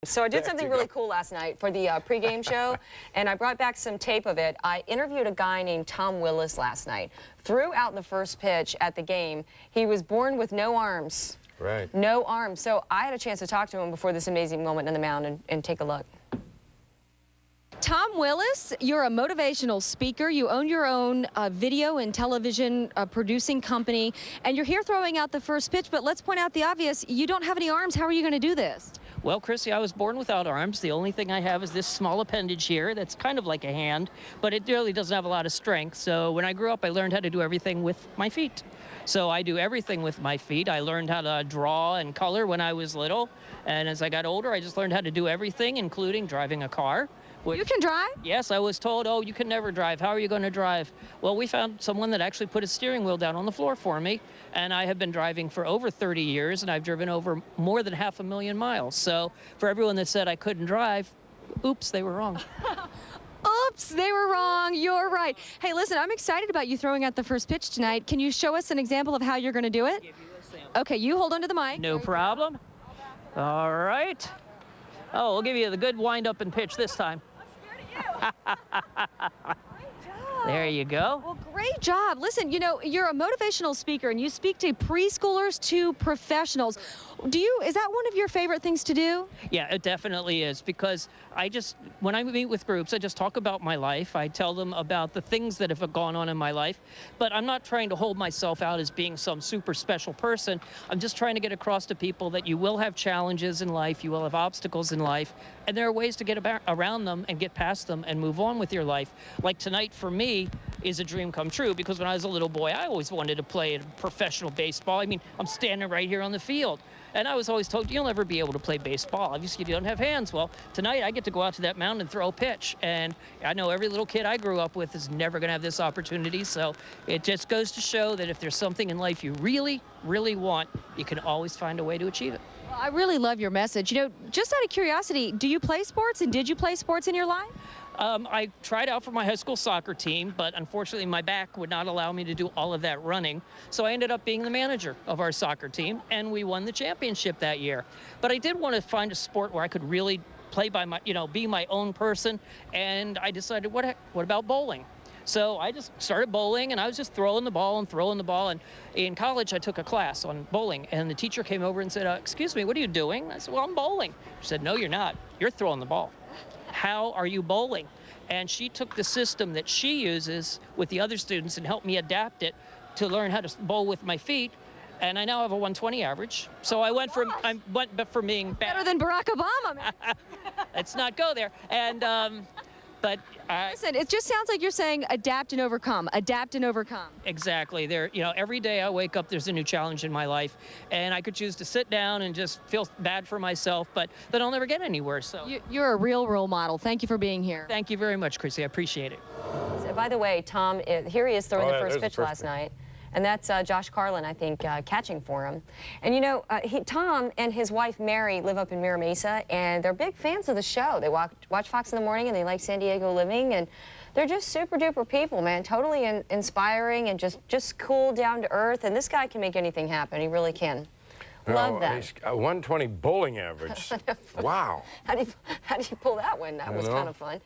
So I did something really cool last night for the pregame show, and I brought back some tape of it. I interviewed a guy named Tom Willis last night. Threw out the first pitch at the game. He was born with no arms. Right. No arms. So I had a chance to talk to him before this amazing moment in the mound and take a look. Tom Willis, you're a motivational speaker. You own your own video and television producing company, and you're here throwing out the first pitch, but let's point out the obvious. You don't have any arms. How are you going to do this? Well, Chrissy, I was born without arms. The only thing I have is this small appendage here that's kind of like a hand, but it really doesn't have a lot of strength. So when I grew up, I learned how to do everything with my feet. So I do everything with my feet. I learned how to draw and color when I was little. And as I got older, I just learned how to do everything, including driving a car. You can drive? Yes, I was told, oh, you can never drive. How are you going to drive? Well, we found someone that actually put a steering wheel down on the floor for me, and I have been driving for over 30 years, and I've driven over more than 500,000 miles. So for everyone that said I couldn't drive, oops, they were wrong. Oops, they were wrong. You're right. Hey, listen, I'm excited about you throwing out the first pitch tonight. Can you show us an example of how you're going to do it? Okay, you hold on to the mic. No problem. All right. Oh, we'll give you the good wind-up and pitch this time. There you go. Well, great job. Listen, you know, you're a motivational speaker and you speak to preschoolers to professionals. Is that one of your favorite things to do? Yeah, it definitely is, because when I meet with groups, I just talk about my life. I tell them about the things that have gone on in my life, but I'm not trying to hold myself out as being some super special person. I'm just trying to get across to people that you will have challenges in life, you will have obstacles in life, and there are ways to get around them and get past them and move on with your life. Like tonight for me is a dream come true, because when I was a little boy, I always wanted to play professional baseball. I mean, I'm standing right here on the field. And I was always told, you'll never be able to play baseball. Obviously, you don't have hands. Well, tonight I get to go out to that mound and throw a pitch. And I know every little kid I grew up with is never going to have this opportunity. So it just goes to show that if there's something in life you really, really want, you can always find a way to achieve it. Well, I really love your message. You know, just out of curiosity, do you play sports, and did you play sports in your life? I tried out for my high school soccer team, but unfortunately my back would not allow me to do all of that running. So I ended up being the manager of our soccer team, and we won the championship that year. But I did want to find a sport where I could really play by my, be my own person, and I decided, what about bowling? So I just started bowling, and I was just throwing the ball. And in college, I took a class on bowling, and the teacher came over and said, excuse me, what are you doing? I said, well, I'm bowling. She said, no, you're not. You're throwing the ball. How are you bowling? And she took the system that she uses with the other students and helped me adapt it to learn how to bowl with my feet. And I now have a 120 average. So I went from being better than Barack Obama, man. Let's not go there. And listen, it just sounds like you're saying adapt and overcome, adapt and overcome. Exactly. Every day I wake up, there's a new challenge in my life, and I could choose to sit down and just feel bad for myself, but then I'll never get anywhere. So you're a real role model. Thank you for being here. Thank you very much, Chrissy. I appreciate it. By the way, Tom, here he is throwing the first pitch last night. And that's Josh Carlin, I think, catching for him. And, you know, Tom and his wife, Mary, live up in Mira Mesa, and they're big fans of the show. They watch Fox in the morning, and they like San Diego Living, and they're just super-duper people, man. Totally inspiring and just cool, down to earth. And this guy can make anything happen. He really can. Love that. He's a 120 bowling average. Wow. How do you pull that one? That was kind of fun.